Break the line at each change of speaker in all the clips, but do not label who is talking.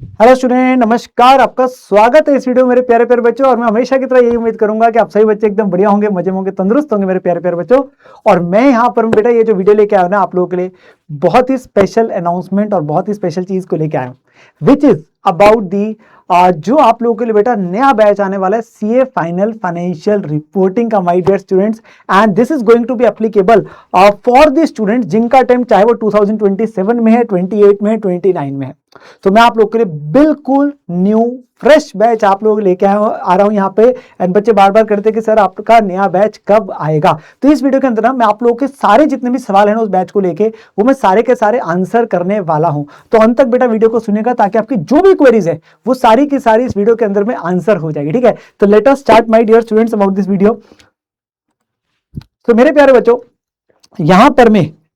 Hello student, नमस्कार। आपका स्वागत है इस वीडियो में मेरे प्यारे प्यारे बच्चों। और मैं हमेशा की तरह यही उम्मीद करूंगा कि आप सभी बच्चे एकदम बढ़िया होंगे, मजे में होंगे, तंदुरुस्त होंगे मेरे प्यारे प्यारे बच्चों। और मैं यहाँ पर बेटा ये जो वीडियो लेके आया हूं ना आप लोगों के लिए, बहुत ही स्पेशल अनाउंसमेंट और बहुत ही स्पेशल चीज को लेके आया हूँ, विच इज अबाउट दी जो आप लोगों के लिए बेटा नया बैच आने वाला है, सीए फाइनल फाइनेंशियल रिपोर्टिंग का, my dear students. And this is going to be applicable for the students जिनका अटेम्प्ट चाहे वो 2027 में है, 28 में है, 29 में है। तो मैं आप लोग के लिए बिल्कुल न्यू फ्रेश बैच आप लोग लेके आ रहा हूं यहाँ पे। एंड बच्चे बार बार करते कि सर आपका नया बैच कब आएगा। तो इस वीडियो के अंदर ना मैं आप लोगों के सारे जितने भी सवाल हैं ना उस बैच को लेके, वो मैं सारे के सारे आंसर करने वाला हूं। तो अंत तक बेटा वीडियो को सुनेगा ताकि आपकी जो भी क्वेरीज है वो सारी की सारी इस वीडियो के अंदर में आंसर हो जाएगी। ठीक है, तो let us start my dear students about this video. तो मेरे प्यारे बच्चों, यहां पर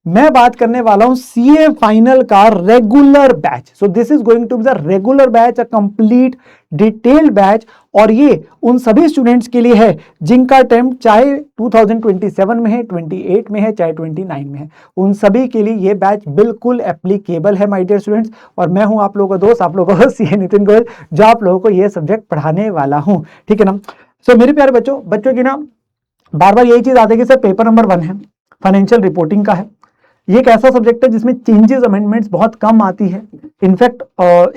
मैं बात करने वाला हूं सीए फाइनल का regular batch. So this is going to be the regular batch, a complete detailed batch. और ये उन सभी स्टूडेंट्स के लिए है जिनका अटेम्प्ट चाहे 2027 में है, 28 में है, चाहे 29 में है। उन सभी के लिए ये बैच बिल्कुल एप्लीकेबल है माय डियर स्टूडेंट्स। और मैं हूं आप लोगों का दोस्त, आप लोगों का सीए नितिन गोयल, जो आप लोगों को ये सब्जेक्ट पढ़ाने वाला हूं। ठीक है ना। सो मेरे प्यारे बच्चों की ना बार बार यही चीज आती है कि सर पेपर नंबर 1 है, फाइनेंशियल रिपोर्टिंग का है। ये एक ऐसा सब्जेक्ट है जिसमें चेंजेस अमेंडमेंट्स बहुत कम आती है। इनफैक्ट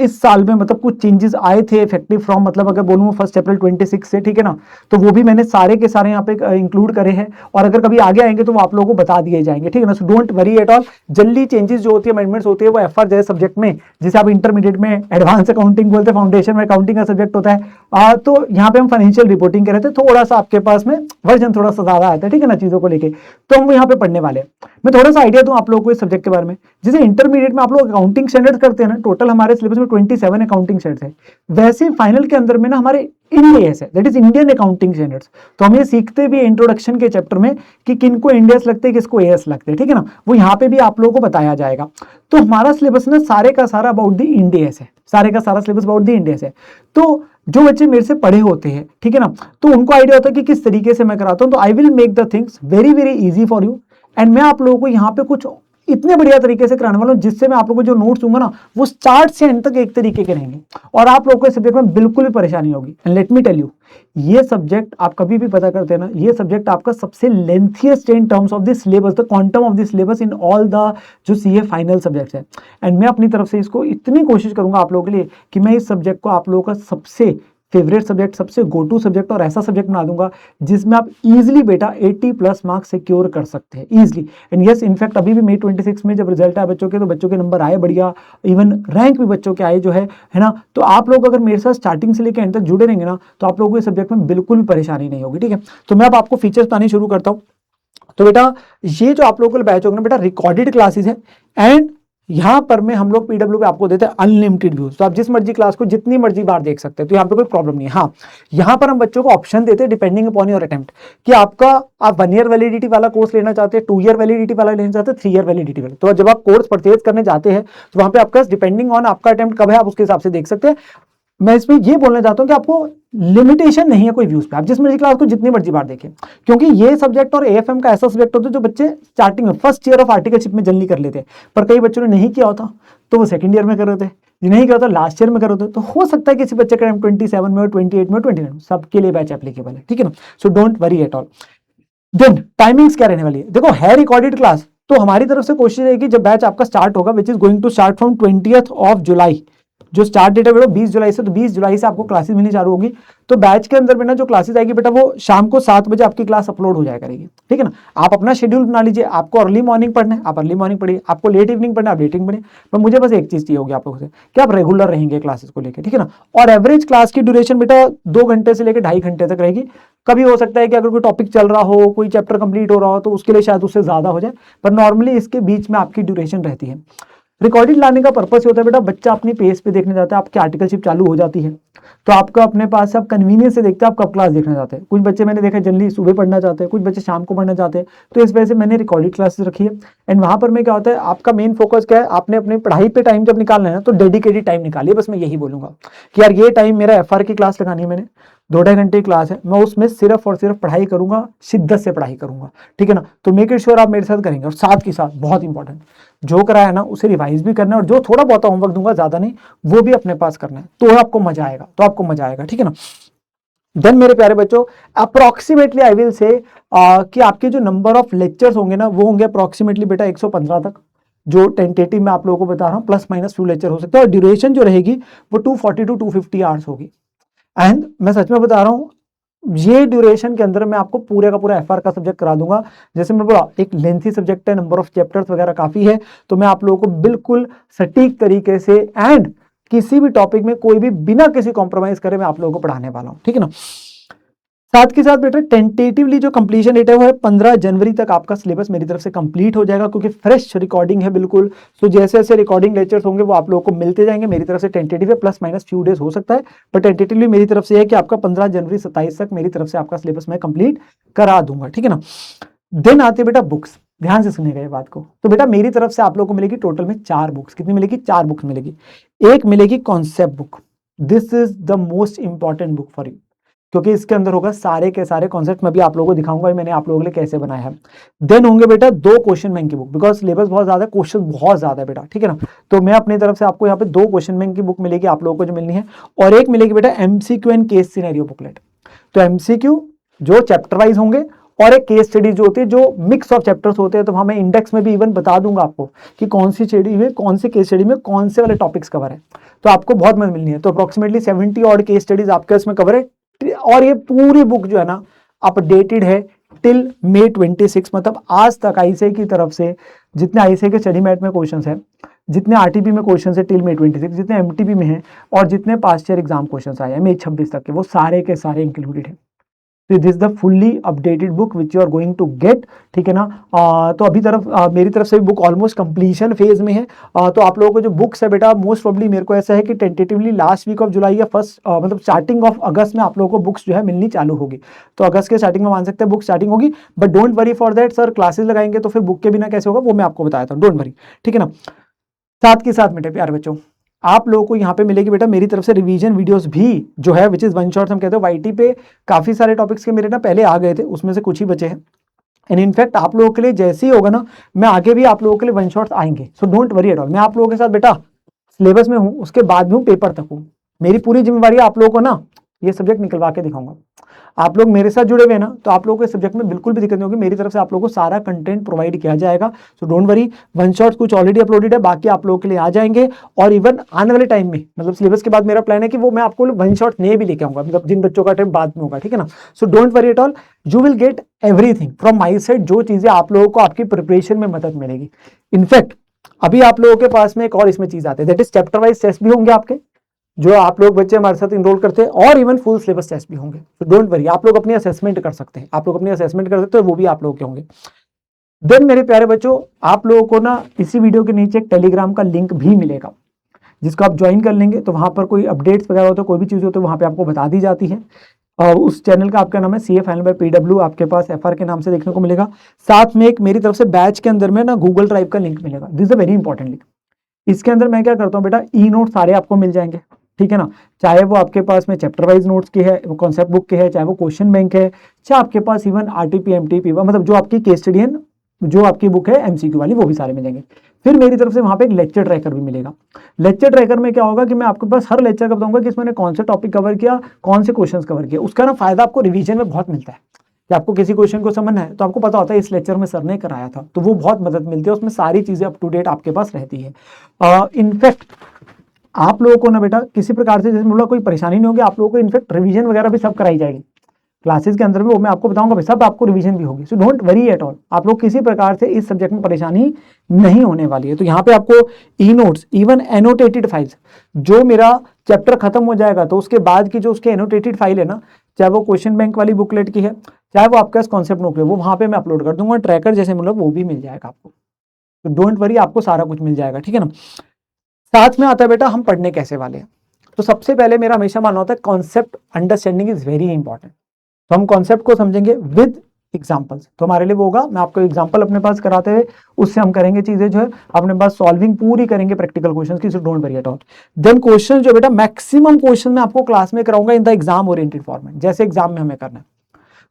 इस साल में मतलब कुछ चेंजेस आए थे इफेक्टिव फ्रॉम, मतलब अगर बोलूँ 1 अप्रैल 26 से, ठीक है ना, तो वो भी मैंने सारे के सारे यहाँ पे इंक्लूड करे हैं। और अगर कभी आगे आएंगे तो वो आप लोगों को बता दिए जाएंगे। ठीक है ना। So don't worry at all. Generally changes जो होती है, अमेंडमेंट्स होती है, वो एफआर जैसे सब्जेक्ट में, जिसे आप इंटरमीडिएट में एडवांस अकाउंटिंग बोलते हैं, फाउंडेशन में अकाउंटिंग का सब्जेक्ट होता है। तो यहाँ पे हम फाइनेंशियल रिपोर्टिंग कर रहे थे, थोड़ा सा आपके पास में वर्जन थोड़ा सा ज्यादा आता है, ठीक है ना, चीजों को लेके। तो हम यहाँ पे पढ़ने वाले हैं। मैं थोड़ा सा आइडिया दूं आप लोगों को इस सब्जेक्ट के बारे में। जैसे इंटरमीडिएट में आप लोग अकाउंटिंग स्टैंडर्ड्स करते हैं ना, टोटल हमारे सिलेबस में 27 अकाउंटिंग स्टैंडर्ड्स है। वैसे फाइनल के अंदर में ना हमारे इंडियस है, that is Indian accounting standards. तो हम ये सीखते भी इंट्रोडक्शन के चैप्टर में कि किनको इंडियस लगते हैं, किसको एएस लगते हैं, ठीक है ना। वो यहाँ पे भी आप लोगों को बताया जाएगा। तो हमारा सिलेबस ना सारे का सारा अबाउट द इंडियस है, सारे का सारा सिलेबस अबाउट द इंडियस है। तो जो बच्चे मेरे से पढ़े होते हैं, ठीक है ना, तो उनको आइडिया होता है कि किस तरीके से मैं कराता हूं। तो I will make the things very very easy for you. And मैं आप लोगों को यहाँ पे कुछ इतने बढ़िया तरीके से कराने वाला हूं जिससे मैं आप लोगों को जो नोट्स दूंगा ना वो स्टार्ट से एंड तक एक तरीके के रहेंगे और आप लोगों को इस सब्जेक्ट में बिल्कुल भी परेशानी होगी। And let me tell you, ये सब्जेक्ट आप कभी भी पता करते हैं ना, ये सब्जेक्ट आपका सबसे lengthiest in terms of the syllabus, the quantum of the syllabus in all the जो सीए फाइनल सब्जेक्ट्स है। एंड मैं अपनी तरफ से इसको इतनी कोशिश करूंगा आप लोगों के लिए कि मैं इस सब्जेक्ट को आप लोगों का सबसे फेवरेट सब्जेक्ट, सबसे गो टू सब्जेक्ट और ऐसा सब्जेक्ट बना दूंगा जिसमें आप इजीली बेटा 80+ मार्क्स सिक्योर कर सकते हैं इजीली। एंड यस, इनफैक्ट अभी भी मई 26 में जब रिजल्ट आया बच्चों के, तो बच्चों के नंबर आए बढ़िया, इवन रैंक भी बच्चों के आए जो है ना। तो आप लोग अगर मेरे साथ स्टार्टिंग से लेकर एंड तक जुड़े रहेंगे ना, तो आप लोगों को इस सब्जेक्ट में बिल्कुल भी परेशानी नहीं होगी। ठीक है, तो मैं अब आपको फीचर्स बताने शुरू करता हूँ। तो बेटा ये जो आप लोगों को बैच होगा ना बेटा, रिकॉर्डेड क्लासेस है। एंड यहां पर में हम लोग पीडब्ल्यू पे आपको देते हैं अनलिमिटेड व्यूज, तो आप जिस मर्जी क्लास को जितनी मर्जी बार देख सकते हैं, तो यहाँ पे कोई प्रॉब्लम नहीं है। हाँ, यहाँ पर हम बच्चों को ऑप्शन देते हैं डिपेंडिंग अपॉन योर अटेम्प्ट, कि आप 1 ईयर वैलिडिटी वाला कोर्स लेना चाहते हैं, 2 ईयर वैलिडिटी वाला लेना चाहते हैं, 3 ईयर वैलिडिटी वाला। तो जब आप कोर्स परचेज करने जाते हैं तो वहां पे आपका डिपेंडिंग ऑन आपका अटेम्प्ट कब है, आप उसके हिसाब से देख सकते हैं। मैं इसमें ये बोलना चाहता हूं कि आपको लिमिटेशन नहीं है कोई व्यूज पे, आप जिस मर्जी क्लास को जितनी मर्जी बार देखें, क्योंकि ये सब्जेक्ट और एएफएम का ऐसा सब्जेक्ट होता है जो बच्चे स्टार्टिंग में फर्स्ट ईयर ऑफ आर्टिकलशिप में जनरली कर लेते हैं, पर कई बच्चों ने नहीं किया होता तो वो सेकंड ईयर में कर रहे थे, नहीं किया होता लास्ट ईयर में कर रहे थे। तो हो सकता है किसी बच्चे का 27 में, 28 में, 29 में, सबके लिए बैच एप्लीकेबल है, ठीक है ना। So don't worry at all. Then timings क्या रहने वाली है, देखो है रिकॉर्डेड क्लास, तो हमारी तरफ से कोशिश रहेगी जब बैच आपका स्टार्ट होगा, which is going to start from 20 July, जो स्टार्ट डेट है बेटा 20 जुलाई से, तो 20 जुलाई से आपको क्लासेस मिलनी चालू होगी। तो बैच के अंदर में ना जो क्लासेस आएगी बेटा, वो शाम को 7 बजे आपकी क्लास अपलोड हो जाया करेगी, ठीक है ना। आप अपना शेड्यूल बना लीजिए, आपको अर्ली मॉर्निंग पढ़ना है आप अर्ली मॉर्निंग पढ़िए, आपको लेट इवनिंग पढ़ना है आप लेट इवनिंग पढ़िए। पर मुझे बस एक चीज चाहिए होगी आप लोगों से कि आप रेगुलर रहेंगे क्लासेस को लेकर, ठीक है ना। और एवरेज क्लास की ड्यूरेशन बेटा 2 घंटे से लेकर 2.5 घंटे तक रहेगी। कभी हो सकता है कि अगर कोई टॉपिक चल रहा हो, कोई चैप्टर कंप्लीट हो रहा हो, तो उसके लिए शायद उससे ज्यादा हो जाए, पर नॉर्मली इसके बीच में आपकी ड्यूरेशन रहती है। रिकॉर्डेड लाने का पर्पस होता है बेटा, बच्चा अपनी पेस पे देखने जाता है, आपकी आर्टिकलशिप चालू हो जाती है तो आपका अपने पास से आप कन्वीनियंस से देखते हैं आप कब क्लास देखना चाहते हैं। कुछ बच्चे मैंने देखा जल्दी सुबह पढ़ना चाहते हैं, कुछ बच्चे शाम को पढ़ना चाहते हैं, तो इस वजह से मैंने रिकॉर्डेड क्लासेस रखी है। एंड वहां पर मैं क्या होता है, आपका मेन फोकस क्या है, आपने अपनी पढ़ाई पे टाइम जब निकालना है ना, तो डेडिकेटेड टाइम निकालिए। बस मैं यही बोलूंगा कि यार ये टाइम मेरा एफआर की क्लास लगानी है मैंने, 2-2.5 घंटे की क्लास है, मैं उसमें सिर्फ और सिर्फ पढ़ाई करूंगा, शिद्दत से पढ़ाई करूंगा, ठीक है ना। तो मेक इट श्योर आप मेरे साथ करेंगे, और साथ के साथ बहुत इंपॉर्टेंट, जो कराया ना उसे रिवाइज भी करना है, और जो थोड़ा बहुत होमवर्क दूंगा, ज्यादा नहीं, वो भी अपने पास करना है, तो आपको मजा आएगा, ठीक है ना। देन मेरे प्यारे बच्चों, अप्रोक्सीमेटली आई विल से कि आपके जो नंबर ऑफ लेक्चर्स होंगे ना, वो होंगे अप्रोक्सीमेटली बेटा 115 तक, जो टेंटेटिव मैं आप लोगों को बता रहा हूँ, प्लस माइनस फ्यू लेक्चर हो सकता है, और ड्यूरेशन जो रहेगी वो 240 to 250 आवर्स होगी। एंड मैं सच में बता रहा हूँ, ये ड्यूरेशन के अंदर मैं आपको पूरे का पूरा एफआर का सब्जेक्ट करा दूंगा। जैसे मैं बोला, एक लेंथी सब्जेक्ट है, नंबर ऑफ चैप्टर्स वगैरह काफी है, तो मैं आप लोगों को बिल्कुल सटीक तरीके से एंड किसी भी टॉपिक में कोई भी बिना किसी कॉम्प्रोमाइज करे मैं आप लोगों को पढ़ाने वाला हूं, ठीक है ना। साथ के साथ बेटा टेंटेटिवली जो कंप्लीशन डेट है वो है 15 जनवरी तक आपका सिलेबस मेरी तरफ से कंप्लीट हो जाएगा, क्योंकि फ्रेश रिकॉर्डिंग है बिल्कुल। तो जैसे जैसे रिकॉर्डिंग लेक्चर्स होंगे वो आप लोगों को मिलते जाएंगे। मेरी तरफ से टेंटेटिव है, प्लस माइनस फ्यू डेज हो सकता है, पर टेंटेटिवली मेरी तरफ से है कि आपका 15 जनवरी 27 तक मेरी तरफ से आपका सिलेबस मैं कंप्लीट करा दूंगा, ठीक है ना। देन आते बेटा बुक्स, ध्यान से सुनिएगा ये बात को। तो बेटा मेरी तरफ से आप लोगों को मिलेगी टोटल में 4 बुक्स। कितनी मिलेगी? 4 बुक्स मिलेगी। एक मिलेगी concept book, this is the most important book for you, क्योंकि इसके अंदर होगा सारे के सारे कॉन्सेप्ट। मैं भी आप लोगों को दिखाऊंगा मैंने आप लोगों के लिए कैसे बनाया है। देन होंगे बेटा 2 क्वेश्चन बैंक की बुक, बिकॉज सिलेबस बहुत ज्यादा है, क्वेश्चन बहुत ज्यादा है बेटा, ठीक है ना। तो मैं अपनी तरफ से आपको यहाँ पे 2 क्वेश्चन बैंक की बुक मिलेगी आप लोगों को जो मिलनी है, और एक मिलेगी बेटा MCQ and case scenario booklet. तो एमसीक्यू जो चैप्टर वाइज होंगे, और एक केस स्टडी जो होती है, जो मिक्स ऑफ चैप्टर्स होते हैं। तो वहां मैं इंडेक्स में भी इवन बता दूंगा आपको कि कौन सी स्टडी में, कौन सी केस स्टडी में कौन से वाले टॉपिक्स कवर है, तो आपको बहुत मदद मिलनी है। तो अप्रोक्सीमेटली 70 और केस स्टडीज आपके इसमें कवर है, और ये पूरी बुक जो है ना अपडेटेड है टिल May 26, मतलब आज तक आईसीए की तरफ से जितने आईसीए के स्टडी मैट में क्वेश्चंस है, जितने आरटीपी में क्वेश्चंस है टिल May 26, जितने एमटीपी में है, और जितने पास्ट ईयर एग्जाम क्वेश्चंस आए हैं May 26 तक के, वो सारे के सारे इंक्लूडेड है। तो this the fully updated book which you are going to get, ठीक है ना। तो अभी मेरी तरफ से बुक ऑलमोस्ट कंप्लीशन फेज में है। तो आप लोगों को जो बुक्स है बेटा, मोस्ट प्रोबेबली मेरे को ऐसा है कि tentatively last week of July या फर्स्ट मतलब स्टार्टिंग ऑफ अगस्त में आप लोगों को बुक्स जो है मिलनी चालू होगी। तो अगस्त के स्टार्टिंग में मान सकते हैं बुक स्टार्टिंग होगी, but don't worry for that sir, classes लगाएंगे तो फिर बुक के बिना कैसे होगा, वो मैं आपको बताया था, डोंट वरी, ठीक है ना। साथ के साथ मेरे प्यारे बच्चों, आप लोगों को यहाँ पे मिलेगी बेटा मेरी तरफ से रिवीजन वीडियोस भी जो है, विच इज वन शॉट हम कहते हैं। वाईटी पे काफी सारे टॉपिक्स के मेरे ना पहले आ गए थे, उसमें से कुछ ही बचे हैं। एंड इनफैक्ट आप लोगों के लिए जैसे ही होगा ना, मैं आगे भी आप लोगों के लिए वन शॉट्स आएंगे, सो डोंट वरी एट ऑल। मैं आप लोगों के साथ बेटा सिलेबस में हूँ, उसके बाद भी हूँ, पेपर तक हूँ। मेरी पूरी जिम्मेवारी आप लोगों को ना ये सब्जेक्ट निकलवा के दिखाऊंगा। आप लोग मेरे साथ जुड़े हुए ना, तो आप लोगों को इस सब्जेक्ट में बिल्कुल भी दिक्कत नहीं होगी। मेरी तरफ से आप लोगों को सारा कंटेंट प्रोवाइड किया जाएगा, सो डोंट वरी। वन शॉट्स कुछ ऑलरेडी अपलोडेड है, बाकी आप लोगों के लिए आ जाएंगे। और इवन आने वाले टाइम में, मतलब सिलेबस के बाद मेरा प्लान है कि वो मैं आपको वन शॉट नए भी लेके आऊंगा, मतलब जिन बच्चों का टाइम बाद में होगा, ठीक है ना। So don't worry at all, you will get everything from my side. जो चीजें आप लोगों को आपकी प्रिपरेशन में मदद मिलेगी। इनफैक्ट अभी आप लोगों के पास में एक और इसमें चीज आती है, that is chapter wise test भी होंगे आपके, जो आप लोग बच्चे हमारे साथ इनरोल करते हैं, और इवन फुल सिलेबस टेस्ट भी होंगे। तो डोंट वरी, आप लोग अपनी असेसमेंट कर सकते हैं, वो भी आप लोग के होंगे। देन मेरे प्यारे बच्चों, आप लोगों को ना इसी वीडियो के नीचे एक टेलीग्राम का लिंक भी मिलेगा, जिसको आप ज्वाइन कर लेंगे तो वहां पर कोई अपडेट्स वगैरह होते हैं, कोई भी चीज होती है वहां पे आपको बता दी जाती है। और उस चैनल का आपका नाम है CA फाइनल बाय PW, आपके पास FR के नाम से देखने को मिलेगा। साथ में एक मेरी तरफ से बैच के अंदर में ना गूगल ड्राइव का लिंक मिलेगा, this is a very important link. इसके अंदर मैं क्या करता हूँ बेटा, ई नोट सारे आपको मिल जाएंगे, ठीक है ना। चाहे वो आपके पास में चैप्टर वाइज नोट्स की है, वो कॉन्सेप्ट बुक के है, चाहे वो क्वेश्चन बैंक है, चाहे आपके पास इवन आरटीपी एमटीपी, मतलब जो आपकी केस स्टडी है, जो आपकी बुक है MCQ वाली, वो भी सारे मिलेंगे। फिर मेरी तरफ से वहां पे एक लेक्चर ट्रैकर भी मिलेगा। लेक्चर ट्रैकर में क्या होगा कि मैं आपके पास हर लेक्चर का बताऊंगा कि इसमें कौन सा टॉपिक कवर किया, कौन से क्वेश्चन कवर किया। उसका ना फायदा आपको रिवीजन में बहुत मिलता है, कि आपको किसी क्वेश्चन को समझना है तो आपको पता होता है इस लेक्चर में सर ने कराया था, तो वो बहुत मदद मिलती है, उसमें सारी चीजें अप टू डेट आपके पास रहती है। इनफैक्ट आप लोगों को ना बेटा किसी प्रकार से जैसे मतलब कोई परेशानी नहीं होगी, आप लोगों को इनफैक्ट रिवीजन वगैरह भी सब कराई जाएगी क्लासेस के अंदर में, वो मैं आपको बताऊंगा, सब आपको रिवीजन भी होगी। सो डोंट वरी एट ऑल, आप लोग किसी प्रकार से इस सब्जेक्ट में परेशानी नहीं होने वाली है। तो यहाँ पे आपको e notes, even annotated files, जो मेरा चैप्टर खत्म हो जाएगा तो उसके बाद की जो उसके एनोटेटेड फाइल है ना, चाहे वो क्वेश्चन बैंक वाली बुकलेट की है, चाहे वो आपके पास कॉन्सेप्ट नोट है, वो वहां पे मैं अपलोड कर दूंगा। ट्रैकर जैसे मतलब वो भी मिल जाएगा आपको, तो डोंट वरी, आपको सारा कुछ मिल जाएगा, ठीक है ना। साथ में आता है बेटा हम पढ़ने कैसे वाले हैं। तो सबसे पहले मेरा हमेशा मानना होता है concept understanding is very important. तो हम कॉन्सेप्ट को समझेंगे विद एग्जाम्पल्स। तो हमारे लिए वो होगा, मैं आपको एग्जाम्पल अपने पास कराते हुए उससे हम करेंगे चीजें जो है अपने पास सॉल्विंग पूरी करेंगे प्रैक्टिकल क्वेश्चन की, so don't worry at all. Then question जो बेटा मैक्सिमम क्वेश्चन मैं आपको क्लास में कराऊंगा in the exam oriented format, जैसे एग्जाम में हमें करना है।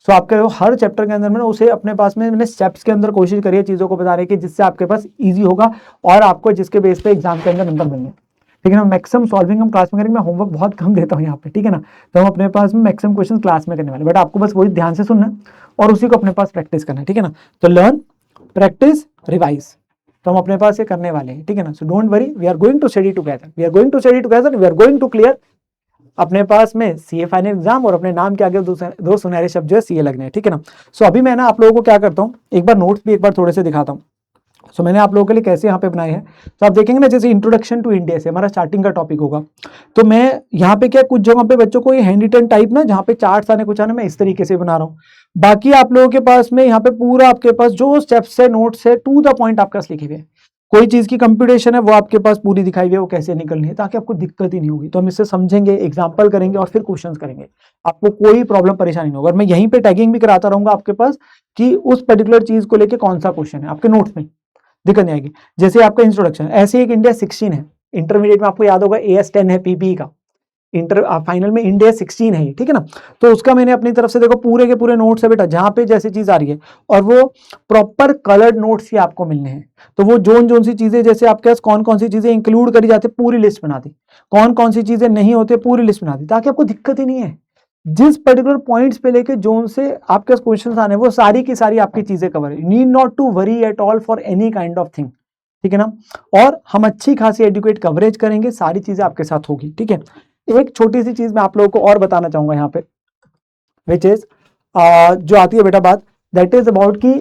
सो आपके हर चैप्टर के अंदर में ना उसे अपने पास में मैंने स्टेप्स के अंदर कोशिश करी है चीजों को बताने की, जिससे आपके पास इजी होगा और आपको जिसके बेस पे एग्जाम के अंदर नंबर मिलेंगे। ठीक है ना, मैक्सिमम सॉल्विंग हम क्लास में करेंगे, मैं होमवर्क बहुत कम देता हूँ यहाँ पे, ठीक है ना। तो हम अपने पास में मैक्सिमम क्वेश्चन क्लास में करने वाले, बट आपको बस वही ध्यान से सुनना है और उसी को अपने पास प्रैक्टिस करना है, ठीक है ना। तो लर्न, प्रैक्टिस, रिवाइज, तो हम अपने पास ये करने वाले हैं, ठीक है ना। So don't worry, we are going to study together, we are going to study together, we are going to clear अपने पास में सीए फाइनल एग्जाम, और अपने नाम के आगे दो सुनहरे शब्द जो है सीए लगने हैं, ठीक है ना। सो अभी मैं ना आप लोगों को क्या करता हूँ, एक बार नोट्स भी एक बार थोड़े से दिखाता हूँ। सो मैंने आप लोगों के लिए कैसे यहाँ पे बनाए हैं, तो आप देखेंगे ना, जैसे इंट्रोडक्शन टू इंडिया से हमारा स्टार्टिंग का टॉपिक होगा, तो मैं यहाँ पे क्या कुछ जगह पे बच्चों को ये हैंड रिटन टाइप ना, जहाँ पे चार्ट्स आने कुछ आने, मैं इस तरीके से बना रहा हूँ। बाकी आप लोगों के पास में यहाँ पे पूरा आपके पास जो स्टेप्स है, नोट्स है, टू द पॉइंट आपके पास लिखे हुए हैं। कोई चीज की कंप्यूटेशन है वो आपके पास पूरी दिखाई हुई है, वो कैसे निकलनी है, ताकि आपको दिक्कत ही नहीं होगी। तो हम इससे समझेंगे, एग्जाम्पल करेंगे और फिर क्वेश्चंस करेंगे, आपको कोई प्रॉब्लम परेशानी नहीं होगा। और मैं यहीं पे टैगिंग भी कराता रहूंगा आपके पास कि उस पर्टिकुलर चीज को लेके कौन सा क्वेश्चन है, आपके नोट्स में दिक्कत नहीं आएगी। जैसे आपका इंट्रोडक्शन, ऐसे एक इंडिया 16 है, इंटरमीडिएट में आपको याद होगा AS 10 है पीपी का, इंटर फाइनल में इंडिया 16 है, ठीक है ना। तो उसका मैंने अपनी तरफ से देखो पूरे के पूरे नोट्स है बेटा, जहां पे जैसी चीज आ रही है, और वो प्रॉपर कलर्ड नोट्स ही आपको मिलने हैं। तो वो जोन जोन सी चीजें, जैसे आपके पास कौन कौन सी चीजें इंक्लूड करी जाती है, पूरी लिस्ट बना दी, कौन कौन सी चीजें नहीं होती, पूरी लिस्ट बना दी, ताकि आपको दिक्कत ही नहीं है। जिस पर्टिकुलर पॉइंट्स पे लेके जोन से आपके क्वेश्चन आने, वो सारी की सारी आपकी चीजें कवर है। Need not to worry at all for any kind of thing, ठीक है ना। और हम अच्छी खासी एडुकेट कवरेज करेंगे, सारी चीजें आपके साथ होगी, ठीक है। एक छोटी सी चीज मैं आप लोगों को और बताना चाहूंगा यहाँ पे, विच इज जो आती है बेटा बात, दैट इज अबाउट कि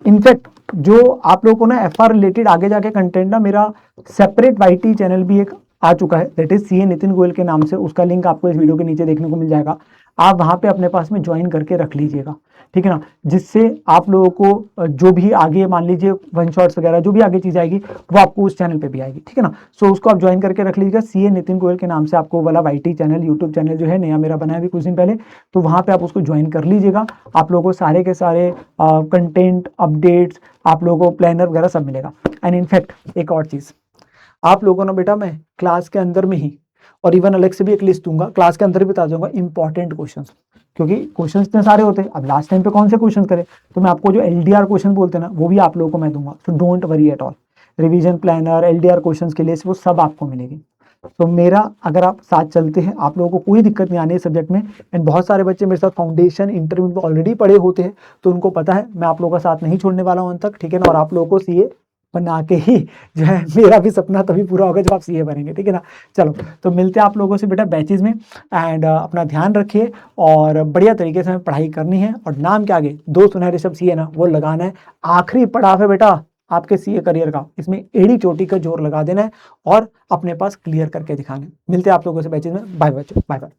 इनफैक्ट जो आप लोगों को ना FR रिलेटेड आगे जाके कंटेंट ना, मेरा सेपरेट YT चैनल भी एक आ चुका है, that is CA Nitin Goyal के नाम से। उसका लिंक आपको इस वीडियो के नीचे देखने को मिल जाएगा, आप वहां पे अपने पास में ज्वाइन करके रख लीजिएगा, ठीक है ना। जिससे आप लोगों को जो भी आगे मान लीजिए वन शॉट्स वगैरह जो भी आगे चीज आएगी, वो आपको उस चैनल पे भी आएगी, ठीक है ना। सो उसको आप ज्वाइन करके रख लीजिएगा, CA नितिन गोयल के नाम से आपको वाला YT चैनल, यूट्यूब चैनल जो है नया मेरा बना है अभी कुछ दिन पहले, तो वहां पे आप उसको ज्वाइन कर लीजिएगा। आप लोगों को सारे के सारे कंटेंट अपडेट्स, आप लोगों को प्लानर वगैरह सब मिलेगा। एंड इनफैक्ट एक और चीज, आप लोगों ने बेटा, मैं क्लास के अंदर में ही और इवन अलग से भी एक लिस्ट दूंगा, क्लास के अंदर भी बता दूंगा इंपॉर्टेंट क्वेश्चंस, क्योंकि क्वेश्चंस इतने सारे होते हैं, अब लास्ट टाइम पे कौन से क्वेश्चंस करें, तो मैं आपको जो LDR क्वेश्चन बोलते हैं ना, वो भी आप लोगों को मैं दूंगा। So don't worry at all, revision planner, LDR questions के लिए वो सब आपको मिलेगी। तो मेरा, अगर आप साथ चलते हैं, आप लोगों को कोई दिक्कत नहीं आनी है सब्जेक्ट में। एंड बहुत सारे बच्चे मेरे साथ फाउंडेशन इंटरमीडिएट में ऑलरेडी पढ़े होते हैं, तो उनको पता है मैं आप लोगों का साथ नहीं छोड़ने वाला हूं अंत तक, ठीक है ना। और आप लोगों को CA बना के ही जो है, मेरा भी सपना तभी पूरा होगा जब आप CA बनेंगे, ठीक है ना। चलो, तो मिलते हैं आप लोगों से बेटा बैचेज में। एंड अपना ध्यान रखिए, और बढ़िया तरीके से हमें पढ़ाई करनी है, और नाम के आगे दो सुनहरे शब्द CA ना, वो लगाना है। आखिरी पड़ाव है बेटा आपके CA करियर का, इसमें एड़ी चोटी का जोर लगा देना है और अपने पास क्लियर करके दिखाना है। मिलते हैं आप लोगों से बैचेज में, बाय बच्चों, बाय बाय।